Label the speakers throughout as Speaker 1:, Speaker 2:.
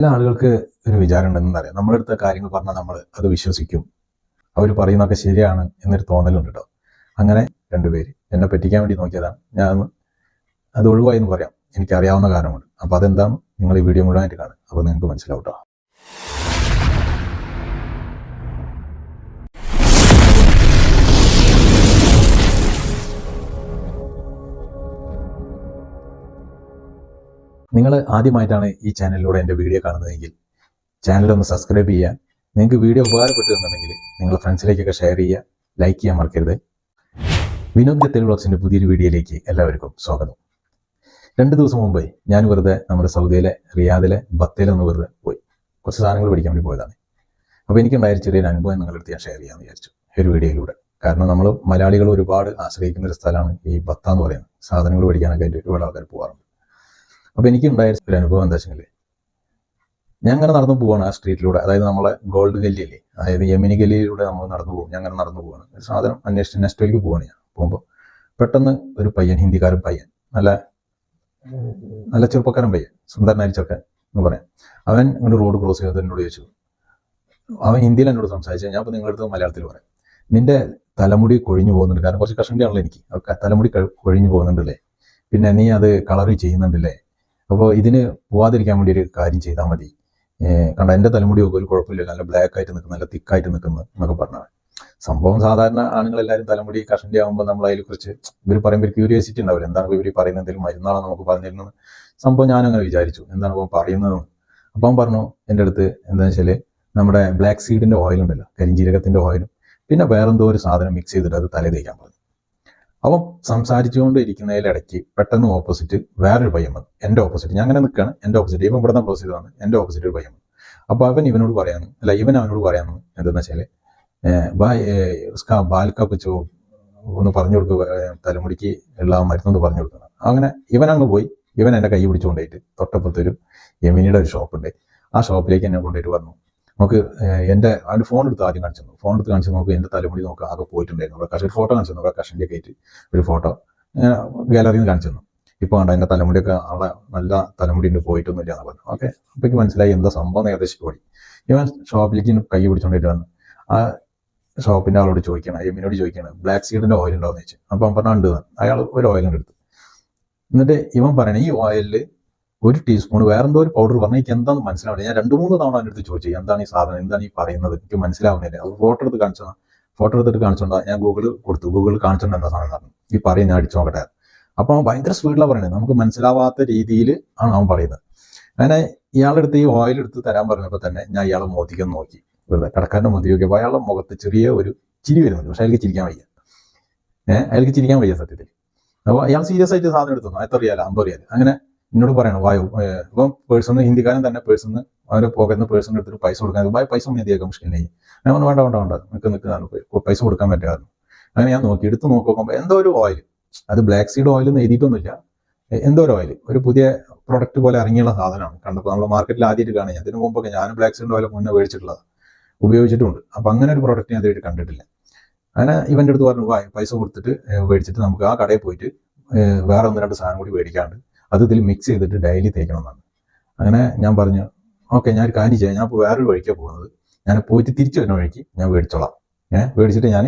Speaker 1: ചില ആളുകൾക്ക് ഒരു വിചാരം ഉണ്ടെന്നറിയാം. നമ്മളെടുത്ത കാര്യങ്ങൾ പറഞ്ഞാൽ നമ്മൾ അത് വിശ്വസിക്കും. അവർ പറയുന്നതൊക്കെ ശരിയാണ് എന്നൊരു തോന്നലുണ്ട് കേട്ടോ. അങ്ങനെ രണ്ടുപേര് എന്നെ പറ്റിക്കാൻ വേണ്ടി നോക്കിയതാണ്. ഞാൻ അത് ഒഴിവായി എന്ന് പറയാം. എനിക്കറിയാവുന്ന കാരണമുണ്ട്. അപ്പോൾ അതെന്താന്ന് നിങ്ങൾ ഈ വീഡിയോ മുഴുവനായിട്ട് കാണും. അപ്പോൾ നിങ്ങൾക്ക് മനസ്സിലാവും കേട്ടോ. നിങ്ങൾ ആദ്യമായിട്ടാണ് ഈ ചാനലിലൂടെ എൻ്റെ വീഡിയോ കാണുന്നതെങ്കിൽ ചാനലൊന്ന് സബ്സ്ക്രൈബ് ചെയ്യുക. നിങ്ങൾക്ക് വീഡിയോ ഉപകാരപ്പെട്ടു എന്നുണ്ടെങ്കിൽ നിങ്ങൾ ഫ്രണ്ട്സിലേക്കൊക്കെ ഷെയർ ചെയ്യുക, ലൈക്ക് ചെയ്യാൻ മറക്കരുത്. വിനോദ് ഗത്തൽ വ്ളോഗ്സിൻ്റെ പുതിയൊരു വീഡിയോയിലേക്ക് എല്ലാവർക്കും സ്വാഗതം. 2 ദിവസം മുമ്പ് ഞാൻ വെറുതെ നമ്മുടെ സൗദിയിലെ റിയാദിലെ ബത്തേലൊന്ന് വെറുതെ പോയി കുറച്ച് സാധനങ്ങൾ പഠിക്കാൻ വേണ്ടി പോയതാണ്. അപ്പോൾ എനിക്കുണ്ടായ ചെറിയൊരു അനുഭവം നിങ്ങളുടെ അടുത്ത് ഞാൻ ഷെയർ ചെയ്യാമെന്ന് വിചാരിച്ചു ഒരു വീഡിയോയിലൂടെ. കാരണം നമ്മൾ മലയാളികൾ ഒരുപാട് ആശ്രയിക്കുന്ന ഒരു സ്ഥലമാണ് ഈ ബത്ത എന്ന് പറയുന്നത്. സാധനങ്ങൾ പഠിക്കാനൊക്കെ ആയിട്ട് ഒരുപാട് ആൾക്കാർ പോകാറുണ്ട്. അപ്പോൾ എനിക്കുണ്ടായ ഒരു അനുഭവം എന്താ വെച്ചെങ്കിൽ, ഞാൻ അങ്ങനെ നടന്നു പോവാണ് ആ സ്ട്രീറ്റിലൂടെ. അതായത് നമ്മളെ ഗോൾഡ് ഗല്ലിയല്ലേ, അതായത് യമനി ഗല്ലിയിലൂടെ നമ്മൾ നടന്നു പോകും. ഞാൻ അങ്ങനെ നടന്നു പോവാണ്. ഒരു സാധനം അന്വേഷിച്ച് നെക്സ്റ്റിലേക്ക് പോവാണ്. ഞാൻ പോകുമ്പോൾ പെട്ടെന്ന് ഒരു പയ്യൻ, ഹിന്ദിക്കാരൻ പയ്യൻ, നല്ല ചെറുപ്പക്കാരൻ പയ്യൻ, സുന്ദരനായി ചെറുക്കൻ എന്ന് പറയാം. അവൻ ഇങ്ങനെ റോഡ് ക്രോസ് ചെയ്ത് എന്നോട് ചോദിച്ചു. അവൻ ഹിന്ദിയിൽ എന്നോട് സംസാരിച്ചു. ഞാൻ ഇപ്പോൾ നിങ്ങളുടെ അടുത്ത് മലയാളത്തിൽ പറയാം. നിന്റെ തലമുടി കൊഴിഞ്ഞു പോകുന്നുണ്ട്, കാരണം കുറച്ച് കഷണ്ടിയാണല്ലോ എനിക്ക്. തലമുടി കൊഴിഞ്ഞു പോകുന്നുണ്ടല്ലേ, പിന്നെ നീ അത് കളറി ചെയ്യുന്നുണ്ടല്ലേ, അപ്പോൾ ഇതിന് പോവാതിരിക്കാൻ വേണ്ടി ഒരു കാര്യം ചെയ്താൽ മതി. കണ്ട എൻ്റെ തലമുടി ഒരു കുഴപ്പമില്ല, നല്ല ബ്ലാക്ക് ആയിട്ട് നിൽക്കുന്നു, നല്ല തിക്കായിട്ട് നിൽക്കുന്നു എന്നൊക്കെ പറഞ്ഞാൽ. സംഭവം സാധാരണ ആണുങ്ങളെല്ലാവരും തലമുടി കഷണ്ടി ആകുമ്പോൾ നമ്മൾ അതിൽ കുറിച്ച് ഇവർ പറയുമ്പോൾ ഒരു ക്യൂരിയോസിറ്റി ഉണ്ടാവില്ല. എന്താണ് ഇവർ പറയുന്നത്, എന്തെങ്കിലും മരുന്നാണോ നമുക്ക് പറഞ്ഞിരുന്നത് സംഭവം. ഞാനങ്ങനെ വിചാരിച്ചു എന്താണ് ഇപ്പം പറയുന്നതെന്ന്. അപ്പം പറഞ്ഞു എൻ്റെ അടുത്ത് എന്താണെന്ന് വെച്ചാൽ നമ്മുടെ ബ്ലാക്ക് സീഡിൻ്റെ ഓയിൽ ഉണ്ടല്ലോ, കരിഞ്ജീരകത്തിൻ്റെ ഓയിലും പിന്നെ വേറെന്തോ ഒരു സാധനം മിക്സ് ചെയ്തിട്ട് അത് തല തേക്കാൻ പറഞ്ഞു. അവൻ സംസാരിച്ചുകൊണ്ട് ഇരിക്കുന്നതിലിടയ്ക്ക് പെട്ടെന്ന് ഓപ്പോസിറ്റ് വേറൊരു പയ്യൻ വന്നു. എൻ്റെ ഓപ്പോസിറ്റ്, ഞാൻ അങ്ങനെ നിൽക്കുകയാണ്. എൻ്റെ ഓപ്പോസിറ്റ്, ഇവൻ ഇവിടെ നിന്ന് ക്ലോസ് ചെയ്ത് വന്നു. എൻ്റെ ഓപ്പോസിറ്റ് ഒരു പയ്യൻ വന്നു. അപ്പോൾ ഇവൻ അവനോട് പറയാമെന്ന് എന്താണെന്ന് വെച്ചാൽ ഉസ്കാ ബാൽക്ക കുച്ചോ ഒന്ന് പറഞ്ഞു കൊടുക്കുക, തലമുടിക്ക് ഉള്ള മരുന്നൊന്ന് പറഞ്ഞു കൊടുക്കണം. അങ്ങനെ ഇവനങ്ങ് പോയി. ഇവൻ എൻ്റെ കൈ പിടിച്ചുകൊണ്ടായിട്ട് തൊട്ടപ്പുറത്തൊരു യമിനിയുടെ ഒരു ഷോപ്പുണ്ട്. ആ ഷോപ്പിലേക്ക് എന്നെ കൊണ്ടുപോയിട്ട് പറഞ്ഞു, നമുക്ക് എൻ്റെ അവൻ്റെ ഫോൺ എടുത്ത് ആദ്യം കാണിച്ചു നോക്ക്, എൻ്റെ തലമുടി നോക്കുക ആകെ പോയിട്ടുണ്ടായിരുന്നു. ഒരു ഫോട്ടോ കാണിച്ചു തന്നു, കഷണ്ടിയൊക്കെ ആയിട്ട് ഒരു ഫോട്ടോ ഗാലറിയിൽ നിന്ന് കാണിച്ചു തന്നു. ഇപ്പോൾ കണ്ട എൻ്റെ തലമുടിയൊക്കെ അവിടെ നല്ല തലമുടി ഉണ്ട്, പോയിട്ടൊന്നുമില്ല എന്ന് പറഞ്ഞു. ഓക്കെ, അപ്പോൾ എനിക്ക് മനസ്സിലായി എന്താ സംഭവം ഏകദേശം ഓടി. ഇവൻ ഷോപ്പിലേക്ക് കൈ പിടിച്ചുകൊണ്ടിട്ട് വന്നു. ആ ഷോപ്പിൻ്റെ ആളോട് ചോദിക്കണം, എമ്മിനോട് ചോദിക്കണം, ബ്ലാക്ക് സീഡിൻ്റെ ഓയിൽ ഉണ്ടോയെന്ന് ചോദിച്ചു. അപ്പോൾ അവൻ പറഞ്ഞാൽ ഉണ്ട്. അയാൾ ഒരു ഓയിലും എടുത്തു. എന്നിട്ട് ഇവൻ പറയണേ, ഈ ഓയിലിൽ 1 ടീസ്പൂൺ വേറെന്തോ ഒരു പൗഡർ പറഞ്ഞാൽ എനിക്ക് എന്താണെന്ന് മനസ്സിലാവില്ല. ഞാൻ 2-3 തവണ അവൻ്റെ അടുത്ത് ചോദിച്ചു, എന്താണ് ഈ സാധനം, എന്താണ് ഈ പറയുന്നത്, എനിക്ക് മനസ്സിലാവുന്നില്ല. അത് ഫോട്ടോ എടുത്തിട്ട് കാണിച്ചോണ്ടാ ഞാൻ ഗൂഗിൾ കാണിച്ചോണ്ട് എന്താ സാധനം പറഞ്ഞു. ഈ പറയും, ഞാൻ അടിച്ചു നോക്കട്ടെ. അപ്പോൾ അവൻ ഭയങ്കര സ്പീഡിലാണ് പറയുന്നത്, നമുക്ക് മനസ്സിലാവാത്ത രീതിയിൽ ആണ് അവൻ പറയുന്നത്. അങ്ങനെ ഇയാളുടെ അടുത്ത് ഈ ഓയിൽ എടുത്ത് തരാൻ പറഞ്ഞപ്പോൾ തന്നെ ഞാൻ ഇയാളെ മോതിക്കൊന്ന് നോക്കി, വെറുതെ കടക്കാരൻ്റെ മോതി നോക്കിയപ്പോൾ അയാളുടെ മുഖത്ത് ചെറിയ ഒരു ചിരി വരുന്നുണ്ട്. പക്ഷെ അയാൾക്ക് ചിരിക്കാൻ വയ്യ സത്യത്തിൽ. അപ്പോൾ അയാൾ സീരിയസ് ആയിട്ട് സാധനം എടുത്തു. 50 റിയാൽ 50 റിയാൽ അങ്ങനെ എന്നോട് പറയണം, വായു ഇപ്പം പേഴ്സണ്, ഹിന്ദിക്കാരൻ തന്നെ പേഴ്സണ്, അവരെ പോകെന്ന് പേഴ്സൺ എടുത്തിട്ട് പൈസ കൊടുക്കാൻ, പൈസ മതിയാക്കാം മുഷ്കിലായി. ഞാൻ പറഞ്ഞു, വേണ്ട നിൽക്ക് പൈസ കൊടുക്കാൻ പറ്റായിരുന്നു. അങ്ങനെ ഞാൻ എടുത്ത് നോക്കുമ്പോൾ എന്തോ ഒരു ഓയിൽ, അത് ബ്ലാക്ക് സീഡ് ഓയിൽ എന്ന് എഴുതിയിട്ടൊന്നുമില്ല, എന്തോ ഒരു ഓയിൽ, ഒരു പുതിയ പ്രൊഡക്റ്റ് പോലെ ഇറങ്ങിയുള്ള സാധനമാണ്. കണ്ടപ്പോൾ നമ്മൾ മാർക്കറ്റിൽ ആദ്യമായിട്ട് കാണുക. അതിന് മുമ്പൊക്കെ ഞാൻ ബ്ലാക്ക് സീഡ് ഓയിൽ മുന്നേ മേടിച്ചിട്ടുള്ളത്, ഉപയോഗിച്ചിട്ടുണ്ട്. അപ്പം അങ്ങനെ ഒരു പ്രൊഡക്റ്റ് ഞാൻ അതുമായിട്ട് കണ്ടിട്ടില്ല. അങ്ങനെ ഇവൻ്റെ അടുത്ത് പറഞ്ഞു, പൈസ കൊടുത്തിട്ട് മേടിച്ചിട്ട് നമുക്ക് ആ കടയിൽ പോയിട്ട് വേറെ 1-2 സാധനം കൂടി മേടിക്കാണ്ട് അത് ഇതിൽ മിക്സ് ചെയ്തിട്ട് ഡെയിലി തേക്കണമെന്നാണ്. അങ്ങനെ ഞാൻ പറഞ്ഞു, ഓക്കെ, ഞാൻ ഒരു കാര്യം ചെയ്യാം, ഞാൻ ഇപ്പോൾ വേറൊരു വഴിക്കാണ് പോകുന്നത്, ഞാൻ പോയിട്ട് തിരിച്ചു വരുന്ന വഴിക്ക് ഞാൻ മേടിച്ചോളാം, മേടിച്ചിട്ട് ഞാൻ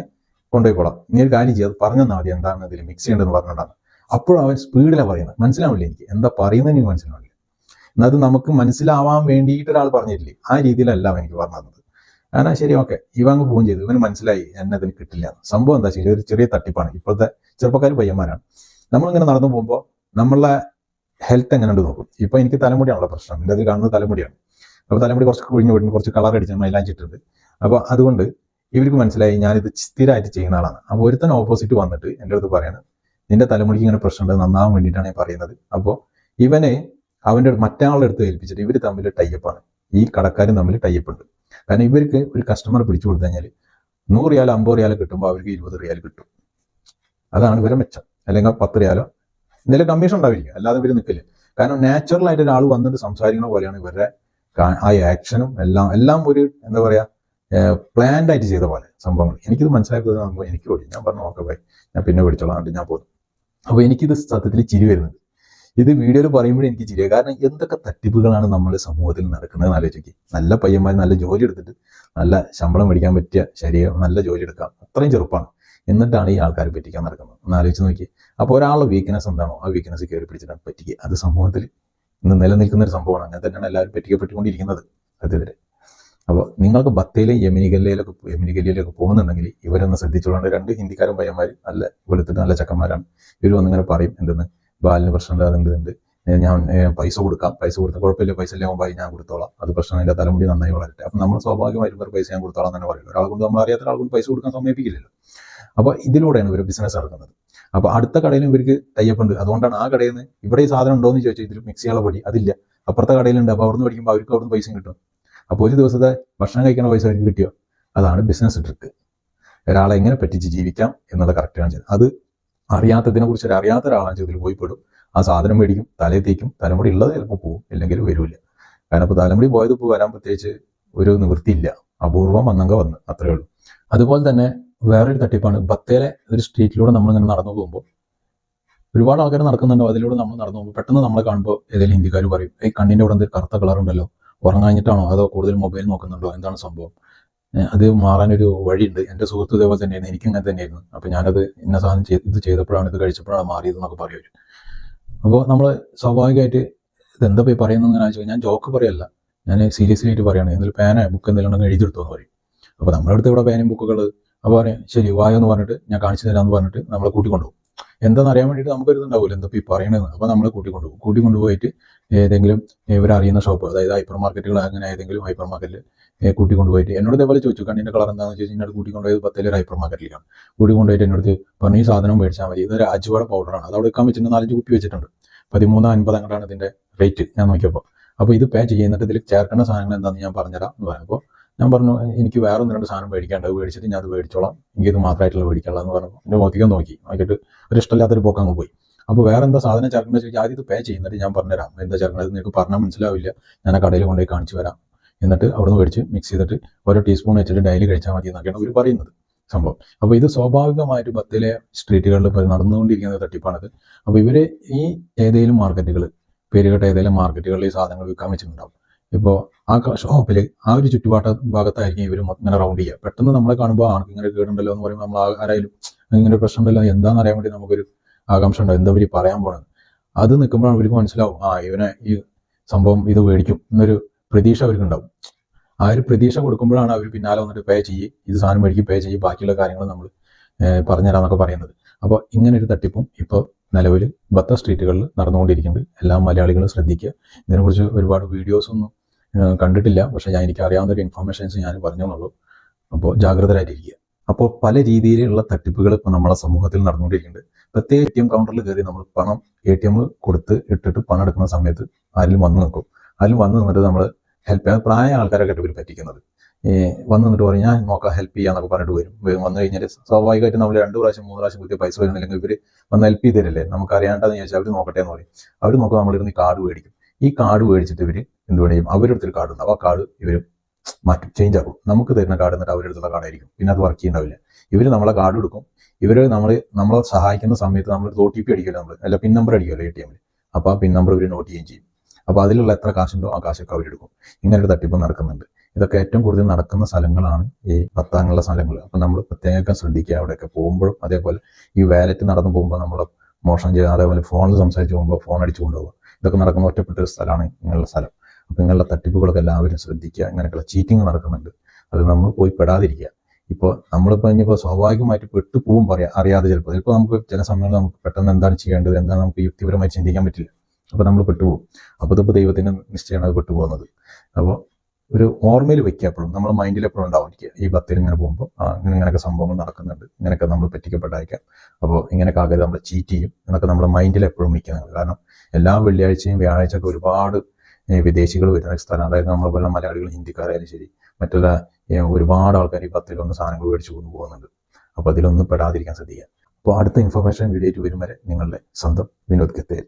Speaker 1: കൊണ്ടുപോയിക്കോളാം, നീ ഒരു കാര്യം ചെയ്യാം, അത് പറഞ്ഞാൽ മതി എന്താണ് ഇതിൽ മിക്സ് ചെയ്യേണ്ടതെന്ന് പറഞ്ഞിട്ടാണ്. അപ്പോഴും അവൻ സ്പീഡിലാണ് പറയുന്നത്, മനസ്സിലാവില്ല എനിക്ക് എന്താ പറയുന്നത്, എനിക്ക് മനസ്സിലാവില്ല. എന്നാൽ അത് നമുക്ക് മനസ്സിലാവാൻ വേണ്ടിയിട്ട് ഒരാൾ പറഞ്ഞിട്ടില്ലേ, ആ രീതിയിലല്ല അവൻ എനിക്ക് പറഞ്ഞു തന്നത്. അങ്ങനെ ശരി, ഓക്കെ, അങ്ങ് പോവുകയും ചെയ്തു. ഇവന് മനസ്സിലായി എന്നെ അതിന് കിട്ടില്ല. സംഭവം എന്താ വെച്ചാൽ ഒരു ചെറിയ തട്ടിപ്പാണ്. ഇപ്പോഴത്തെ ചെറുപ്പക്കാർ പയ്യന്മാരാണ്. നമ്മളിങ്ങനെ നടന്നു പോകുമ്പോൾ നമ്മളെ ഹെൽത്ത് എങ്ങനെയുണ്ട് നോക്കും. ഇപ്പോൾ എനിക്ക് തലമുടിയാണല്ലോ പ്രശ്നം, എൻ്റെ അതിൽ കാണുന്നത് തലമുടിയാണ്. അപ്പോൾ തലമുടി കുറച്ച് കൊഴിഞ്ഞു പോയിട്ടുണ്ട്, കുറച്ച് കളർ അടിച്ച് മൈലാഞ്ചിട്ടുണ്ട്. അപ്പോൾ അതുകൊണ്ട് ഇവർക്ക് മനസ്സിലായി ഞാനിത് സ്ഥിരമായിട്ട് ചെയ്യുന്ന ആളാണ്. അപ്പോൾ ഒരുത്തൻ ഓപ്പോസിറ്റ് വന്നിട്ട് എൻ്റെ അടുത്ത് പറയാണ്, നിന്റെ തലമുടിക്ക് ഇങ്ങനെ പ്രശ്നമുണ്ട്, നന്നാവാൻ വേണ്ടിയിട്ടാണ് ഞാൻ പറയുന്നത്. അപ്പോൾ ഇവനെ അവൻ്റെ മറ്റാളുടെ അടുത്ത് ഏൽപ്പിച്ചിട്ട് ഇവർ തമ്മിൽ ടൈപ്പാണ്, ഈ കടക്കാരും തമ്മിൽ ടൈപ്പ് ഉണ്ട്. കാരണം ഇവർക്ക് ഒരു കസ്റ്റമർ പിടിച്ചു കൊടുത്തു കഴിഞ്ഞാൽ 100 റിയാൽ 50 റിയാൽ കിട്ടുമ്പോൾ അവർക്ക് 20 റിയാൽ കിട്ടും. അതാണ് ഇവരെ മെച്ചം. അല്ലെങ്കിൽ 10 റിയാലോ എന്തെങ്കിലും കമ്മീഷൻ ഉണ്ടാവില്ല, അല്ലാതെ ഇവർ നിൽക്കില്ല. കാരണം നാച്ചുറൽ ആയിട്ട് ഒരാൾ വന്നിട്ട് സംസാരിക്കുന്ന പോലെയാണ് ഇവരുടെ ആ ആക്ഷനും എല്ലാം ഒരു എന്താ പറയുക, പ്ലാൻഡ് ആയിട്ട് ചെയ്ത പോലെ സംഭവങ്ങൾ. എനിക്കിത് മനസ്സിലാക്കുന്നത് എനിക്ക് ഓടി. ഞാൻ പറഞ്ഞു, ഓക്കെ ബൈ, ഞാൻ പിന്നെ പിടിച്ചോളാം, എന്നിട്ട് ഞാൻ പോകുന്നു. അപ്പോൾ എനിക്കിത് സത്യത്തിൽ ചിരി വരുന്നുണ്ട്. ഇത് വീഡിയോയിൽ പറയുമ്പോഴേ എനിക്ക് ചിരിയ. കാരണം എന്തൊക്കെ തട്ടിപ്പുകളാണ് നമ്മുടെ സമൂഹത്തിൽ നടക്കുന്നത് ആലോചിക്കുക. നല്ല പയ്യന്മാർ നല്ല ജോലി എടുത്തിട്ട് നല്ല ശമ്പളം മേടിക്കാൻ പറ്റിയ ശരീരം, നല്ല ജോലി എടുക്കാം, അത്രയും ചെറുപ്പമാണ്, എന്നിട്ടാണ് ഈ ആൾക്കാരെ പറ്റിക്കാൻ നടക്കുന്നത്. ഒന്ന് ആലോചിച്ച് നോക്കി. അപ്പോൾ ഒരാളുടെ വീക്ക്നെസ് എന്താണോ ആ വീക്ക്നെസ് കയറി പിടിച്ചിട്ടാണ് പറ്റിക്കുക. അത് സമൂഹത്തിൽ ഇന്ന് നിലനിൽക്കുന്ന ഒരു സംഭവമാണ്. അങ്ങനെ തന്നെയാണ് എല്ലാവരും പറ്റിക്കപ്പെട്ടുകൊണ്ടിരിക്കുന്നത് അതിനെതിരെ. അപ്പോൾ നിങ്ങൾക്ക് ബത്തേയിലും യമിനിഗല്ലിയിലൊക്കെ പോകുന്നുണ്ടെങ്കിൽ ഇവരൊന്ന് ശ്രദ്ധിച്ചുകൊണ്ട് 2 ഹിന്ദിക്കാരും പയ്യന്മാർ നല്ല വെളുത്തിട്ട് നല്ല ചക്കന്മാരാണ്. ഇവർ വന്നിങ്ങനെ പറയും എന്തെന്ന്, ബാലിന് പ്രശ്നമുണ്ട്, അതുണ്ട്, ഞാൻ പൈസ കൊടുക്കാം, പൈസ കൊടുത്താൽ കുഴപ്പമില്ല, പൈസ ഇല്ലാകുമ്പോൾ ഞാൻ കൊടുത്തോളാം, അത് പ്രശ്നമില്ല, തലമുടി നന്നായി വളരട്ടെ. അപ്പം നമ്മൾ സ്വാഭാവികമായിട്ടും ഒരു പൈസ ഞാൻ കൊടുത്തോളാം തന്നെ പറയും. ഒരാൾ കൊണ്ട് നമ്മൾ അറിയാത്ത ഒരാൾ കൊണ്ട് പൈസ കൊടുക്കാൻ സമയപ്പിക്കില്ലല്ലോ. അപ്പോൾ ഇതിലൂടെയാണ് ഇവർ ബിസിനസ് നടക്കുന്നത്. അപ്പോൾ അടുത്ത കടയിലും ഇവർക്ക് തയ്യപ്പുണ്ട്. അതുകൊണ്ടാണ് ആ കടയിൽ നിന്ന് ഇവിടെ ഈ സാധനം ഉണ്ടോ എന്ന് ചോദിച്ചാൽ ഇതിൽ മിക്സ് ചെയ്യാനുള്ള പൊടി അതില്ല, അപ്പുറത്തെ കടയിലുണ്ട്. അപ്പോൾ അവിടുന്ന് പഠിക്കുമ്പോൾ അവർക്ക് അവിടുന്ന് പൈസ കിട്ടും. അപ്പോൾ ഒരു ദിവസത്തെ ഭക്ഷണം കഴിക്കുന്ന പൈസ അവർക്ക് കിട്ടിയോ? അതാണ് ബിസിനസ് ട്രിക്ക്. ഒരാളെ എങ്ങനെ പറ്റിച്ച് ജീവിക്കാം എന്നുള്ള കറക്റ്റാണ് ചെയ്തത്. അത് അറിയാത്തതിനെ കുറിച്ച് അറിയാത്ത ഒരാളാണ് ഇതിൽ പോയി പെടും. ആ സാധനം മേടിക്കും, തലയിൽ തേക്കും, തലമുടി ഉള്ളത് ചിലപ്പോൾ പോവും, ഇല്ലെങ്കിൽ വരില്ല. കാരണം ഇപ്പോൾ തലമുടി പോയത് ഇപ്പോൾ വരാൻ പ്രത്യേകിച്ച് ഒരു നിവൃത്തിയില്ല, അപൂർവം വന്നെങ്കിൽ വന്ന്, അത്രേ ഉള്ളൂ. അതുപോലെ തന്നെ വേറൊരു തട്ടിപ്പാണ് ബത്തേലെ ഒരു സ്ട്രീറ്റിലൂടെ നമ്മളിങ്ങനെ നടന്നു പോകുമ്പോൾ ഒരുപാട് ആൾക്കാർ നടക്കുന്നുണ്ടോ, അതിലൂടെ നമ്മൾ നടന്നു പോകുമ്പോൾ പെട്ടെന്ന് നമ്മളെ കാണുമ്പോൾ ഏതെങ്കിലും ഹിന്ദിക്കാർ പറയും, ഈ കണ്ണിൻ്റെ അവിടെ എന്തൊരു കറുത്ത കളറുണ്ടല്ലോ, ഉറങ്ങാഞ്ഞിട്ടാണോ അതോ കൂടുതൽ മൊബൈൽ നോക്കുന്നുണ്ടോ, എന്താണ് സംഭവം, അത് മാറാനൊരു വഴിയുണ്ട്. എൻ്റെ സുഹൃത്ത് ഇതേപോലെ തന്നെയായിരുന്നു, എനിക്കും അങ്ങനെ തന്നെയായിരുന്നു. അപ്പോൾ ഞാനത് ഇന്ന സാധനം ഇത് ചെയ്തപ്പോഴാണ്, ഇത് കഴിച്ചപ്പോഴാണ് മാറിയതെന്നൊക്കെ പറയും. അപ്പോൾ നമ്മൾ സ്വാഭാവികമായിട്ട് ഇതെന്താ പോയി പറയുന്നതെന്ന് ചോദിച്ചാൽ ഞാൻ ജോക്ക് പറയല്ല, ഞാൻ സീരിയസ്ലി ആയിട്ട് പറയുകയാണ്. എന്തെങ്കിലും പേന ബുക്ക് എന്തെങ്കിലും ഉണ്ടെങ്കിൽ എഴുതിയെടുത്തോ എന്ന് പറയും. അപ്പോൾ നമ്മുടെ അടുത്ത് ഇവിടെ പേനയും ബുക്കുകൾ, അപ്പോൾ പറയാം ശരി വായോ എന്ന് പറഞ്ഞിട്ട് ഞാൻ കാണിച്ചു തരാമെന്ന് പറഞ്ഞിട്ട് നമ്മളെ കൂട്ടിക്കൊണ്ടുപോകും. എന്താണെന്ന് അറിയാൻ വേണ്ടിയിട്ട് നമുക്കൊരിതുണ്ടാവില്ല, എന്താ ഈ പറയണതെന്ന്. അപ്പോൾ നമ്മളെ കൂട്ടിക്കൊണ്ടുപോയിട്ട് ഏതെങ്കിലും ഇവരറിയുന്ന ഷോപ്പ്, അതായത് ഹൈപ്പർ മാർക്കറ്റുകൾ, അങ്ങനെ ഏതെങ്കിലും ഹൈപ്പർ മാർക്കറ്റിൽ കൂട്ടിക്കൊണ്ടുപോയിട്ട് എന്നോട് ഇതേപോലെ ചോദിച്ചു കണ്ണിൻ്റെ കളർ എന്താണെന്ന് ചോദിച്ചാൽ എന്നോട് കൂട്ടിക്കൊണ്ടുപോയത് ബത്തേലെ ഒരു ഹൈപ്പർ മാർക്കറ്റിലേക്കാണ്. കൂട്ടിക്കൊണ്ടുപോയിട്ട് എന്നോട് പറഞ്ഞു ഈ സാധനം മേടിച്ചാൽ മതി, ഇതൊരു അജുവയുടെ പൗഡറാണ്, അത് അവിടെ വെക്കാൻ വെച്ചിട്ടുണ്ട്, 4-5 കുപ്പി വെച്ചിട്ടുണ്ട്, 13.50 അങ്ങോട്ടാണ് ഇതിൻ്റെ റേറ്റ് ഞാൻ നോക്കിയപ്പോൾ. അപ്പോൾ ഇത് പേ ചെയ്യുന്നിട്ട് ഇതിൽ ചേർക്കേണ്ട സാധനങ്ങൾ എന്താണെന്ന് ഞാൻ പറഞ്ഞുതരാം എന്ന് പറഞ്ഞു. അപ്പോൾ ഞാൻ പറഞ്ഞു എനിക്ക് വേറെ 1-2 സാധനം മേടിക്കാണ്ട്, അത് മേടിച്ചിട്ട് ഞാൻ അത് മേടിച്ചോളാം, എനിക്കിത് മാത്രമായിട്ടുള്ള മേടിക്കാനുള്ള എന്ന് പറഞ്ഞു. എൻ്റെ മുഖത്തേക്ക് നോക്കിയിട്ട് ഒരു ഇഷ്ടമില്ലാത്തൊരു പോക്ക് അങ്ങ് പോയി. അപ്പോൾ വേറെ എന്താ സാധനം ചേർക്കേണ്ടത് ചോദിച്ചാൽ ആദ്യം ഇത് പേ ചെയ്യുന്നിട്ട് ഞാൻ പറഞ്ഞുതരാം എന്താ ചേർക്കേണ്ടത്, നിങ്ങൾക്ക് പറഞ്ഞാൽ മനസ്സിലാവില്ല, ഞാൻ ആ കടയിൽ കൊണ്ടുപോയി കാണിച്ചു വരാം, എന്നിട്ട് അവിടുന്ന് മേടിച്ച് മിക്സ് ചെയ്തിട്ട് ഓരോ ടീസ്പൂൺ വെച്ചിട്ട് ഡെയിലി കഴിച്ചാൽ മതി എന്നൊക്കെയാണ് ഇവർ പറയുന്നത് സംഭവം. അപ്പോൾ ഇത് സ്വാഭാവികമായിട്ട് ബത്തേലെ സ്ട്രീറ്റുകളിൽ ഇപ്പോൾ നടന്നുകൊണ്ടിരിക്കുന്ന തട്ടിപ്പാണിത്. അപ്പോൾ ഇവർ ഈ ഏതെങ്കിലും മാർക്കറ്റുകൾ, പേരുകെട്ട ഏതെങ്കിലും മാർക്കറ്റുകളിൽ ഈ സാധനങ്ങൾ വിൽക്കാൻ വെച്ചിട്ടുണ്ടാവും. ഇപ്പോൾ ആ ഷോപ്പിൽ ആ ഒരു ഭാഗത്തായിരിക്കും ഇവർ ഇങ്ങനെ റൗണ്ട് ചെയ്യുക. പെട്ടെന്ന് നമ്മളെ കാണുമ്പോൾ ആൾക്ക് ഇങ്ങനെ കേടുണ്ടല്ലോ എന്ന് പറയുമ്പോൾ നമ്മൾ ആരായാലും ഇങ്ങനെ പ്രശ്നം ഉണ്ടല്ലോ എന്താണെന്ന് അറിയാൻ വേണ്ടി നമുക്കൊരു ആകാംക്ഷ ഉണ്ടാവും, എന്താ ഇവർ പറയാൻ പോകണമെന്ന്. അത് നിൽക്കുമ്പോഴാണ് അവർക്ക് മനസ്സിലാവും ഇവനെ ഈ സംഭവം ഇത് മേടിക്കും എന്നൊരു പ്രതീക്ഷ അവർക്കുണ്ടാവും. ആ ഒരു പ്രതീക്ഷ കൊടുക്കുമ്പോഴാണ് അവർ പിന്നാലെ വന്നിട്ട് പേ ചെയ്യും, ഇത് സാധനം മേടിക്കും, പേ ചെയ്യും, ബാക്കിയുള്ള കാര്യങ്ങൾ നമ്മൾ പറഞ്ഞുതരാമെന്നൊക്കെ പറയുന്നത്. അപ്പോൾ ഇങ്ങനെ ഒരു തട്ടിപ്പും ഇപ്പോൾ നിലവിൽ ബത്ത സ്ട്രീറ്റുകളിൽ നടന്നുകൊണ്ടിരിക്കുന്നുണ്ട്. എല്ലാ മലയാളികളും ശ്രദ്ധിക്കുക. ഇതിനെക്കുറിച്ച് ഒരുപാട് വീഡിയോസൊന്നും കണ്ടിട്ടില്ല, പക്ഷേ എനിക്ക് അറിയാവുന്ന ഒരു ഇൻഫർമേഷൻസ് ഞാൻ പറഞ്ഞെന്നുള്ളൂ. അപ്പോൾ ജാഗ്രതരായിട്ടിരിക്കുക. അപ്പോൾ പല രീതിയിലുള്ള തട്ടിപ്പുകൾ ഇപ്പോൾ നമ്മളെ സമൂഹത്തിൽ നടന്നുകൊണ്ടിരിക്കുന്നുണ്ട്. പ്രത്യേക ATM കൗണ്ടറിൽ കയറി നമ്മൾ പണം ATM കൊടുത്ത് ഇട്ടിട്ട് പണം എടുക്കുന്ന സമയത്ത് ആരെങ്കിലും വന്ന് നിൽക്കും. ആരെങ്കിലും വന്ന് നിന്നിട്ട് നമ്മൾ ഹെൽപ്പ് ചെയ്യാൻ പ്രായ ആൾക്കാരൊക്കെ ഇവർ പറ്റിക്കുന്നത്. വന്ന് നിന്നിട്ട് പറയും ഞാൻ നോക്കാം ഹെൽപ്പ് ചെയ്യാന്നൊക്കെ പറഞ്ഞിട്ട് വരും. വന്നു കഴിഞ്ഞാൽ സ്വാഭാവികമായിട്ട് നമ്മൾ 2 പ്രാവശ്യം 3 പ്രാവശ്യം കുത്തിയ പൈസ വരുന്നില്ലെങ്കിൽ ഇവർ വന്ന് ഹെൽപ്പ് ചെയ്ത് തരില്ലേ, നമുക്ക് അറിയാണ്ടെന്ന് ചോദിച്ചാൽ അവർ നോക്കട്ടെ എന്ന് പറയും. അവർ നോക്കുക നമ്മളിരുന്ന് ഈ കാർഡ് മേടിക്കും. ഈ കാർഡ് മേടിച്ചിട്ട് ഇവർ എന്ത് ചെയ്യും, അവരെടുത്തൊരു കാർഡ് ഉണ്ടാവും, ആ കാർഡ് ഇവർ മാറ്റും, ചേഞ്ച് ആക്കും. നമുക്ക് തരുന്ന കാർഡ് എന്നിട്ട് അവരെടുത്തുള്ള കാർഡായിരിക്കും, പിന്നെ അത് വർക്ക് ചെയ്യുന്നുണ്ടാവില്ല. ഇവർ നമ്മളെ കാർഡ് എടുക്കും, ഇവർ നമ്മളെ സഹായിക്കുന്ന സമയത്ത് നമ്മൾ OTP അടിക്കുമല്ലോ, നമ്മൾ അല്ല പിൻ നമ്പർ അടിക്കുമല്ലോ ATM-ൽ. അപ്പോൾ ആ പിൻ നമ്പർ ഇവർ നോട്ട് ചെയ്യുകയും ചെയ്യും. അപ്പോൾ അതിലുള്ള എത്ര കാശുണ്ടോ ആ കാശൊക്കെ അവരെടുക്കും. ഇങ്ങനൊരു തട്ടിപ്പ് നടക്കുന്നുണ്ട്. ഇതൊക്കെ ഏറ്റവും കൂടുതൽ നടക്കുന്ന സ്ഥലങ്ങളാണ് ഈ ബത്താനുള്ള സ്ഥലങ്ങൾ. അപ്പം നമ്മൾ പ്രത്യേകം ശ്രദ്ധിക്കുക അവിടെയൊക്കെ പോകുമ്പോഴും. അതേപോലെ ഈ വാലറ്റ് നടന്നു പോകുമ്പോൾ നമ്മൾ മോഷണം ചെയ്യുക, അതേപോലെ ഫോണിൽ സംസാരിച്ച് പോകുമ്പോൾ ഫോൺ അടിച്ചു കൊണ്ടുപോകുക, ഇതൊക്കെ നടക്കുന്ന ഒറ്റപ്പെട്ട ഒരു സ്ഥലമാണ് ഇങ്ങനെയുള്ള സ്ഥലം. അപ്പോൾ ഇങ്ങനെയുള്ള തട്ടിപ്പുകളൊക്കെ എല്ലാവരും ശ്രദ്ധിക്കുക. ഇങ്ങനെയൊക്കെയുള്ള ചീറ്റിങ് നടക്കുന്നുണ്ട്, അത് നമ്മൾ പോയി പെടാതിരിക്കുക. ഇപ്പോൾ നമ്മളിപ്പോൾ ഇനിയിപ്പോൾ സ്വാഭാവികമായിട്ട് പെട്ടുപോകും അറിയാതെ ചിലപ്പോൾ നമുക്ക് ചില സമയങ്ങളിൽ നമുക്ക് പെട്ടെന്ന് എന്താണ് ചെയ്യേണ്ടത്, എന്താണ് നമുക്ക് യുക്തിപരമായി ചിന്തിക്കാൻ പറ്റില്ല. അപ്പോൾ നമ്മൾ പെട്ടുപോകും. അപ്പോൾ ഇതിപ്പോൾ ദൈവത്തിൻ്റെ നിശ്ചയമാണ് അത് പെട്ടുപോകുന്നത്. അപ്പോൾ ഒരു ഓർമ്മയിൽ വയ്ക്കുക, എപ്പോഴും നമ്മുടെ മൈൻഡിൽ എപ്പോഴും ഉണ്ടാവാതിരിക്കുക. ഈ ബത്തിൽ ഇങ്ങനെ പോകുമ്പോൾ ഇങ്ങനെയൊക്കെ സംഭവങ്ങൾ നടക്കുന്നുണ്ട്, ഇങ്ങനെയൊക്കെ നമ്മൾ പറ്റിക്കപ്പെട്ടായിരിക്കാം, അപ്പോൾ ഇങ്ങനെയൊക്കെ ആകരുത്, നമ്മൾ ചീറ്റ് ചെയ്യും എന്നൊക്കെ നമ്മുടെ മൈൻഡിൽ എപ്പോഴും വയ്ക്കുന്നത്. കാരണം എല്ലാ വെള്ളിയാഴ്ചയും വ്യാഴാഴ്ചയൊക്കെ ഒരുപാട് വിദേശികൾ വരുന്ന സ്ഥലം, അതായത് നമ്മളെ മലയാളികൾ, ഹിന്ദിക്കാരായാലും ശരി, മറ്റുള്ള ഒരുപാട് ആൾക്കാർ ഈ ബത്തിൽ വന്ന് സാധനങ്ങൾ മേടിച്ചു പോകുന്നുണ്ട്. അപ്പോൾ അതിലൊന്നും പെടാതിരിക്കാൻ ശ്രദ്ധിക്കുക. അപ്പോൾ അടുത്ത ഇൻഫർമേഷൻ വീഡിയോ ആയിട്ട് വരും വരെ നിങ്ങളുടെ സ്വന്തം വിനോദ് കത്തേൽ.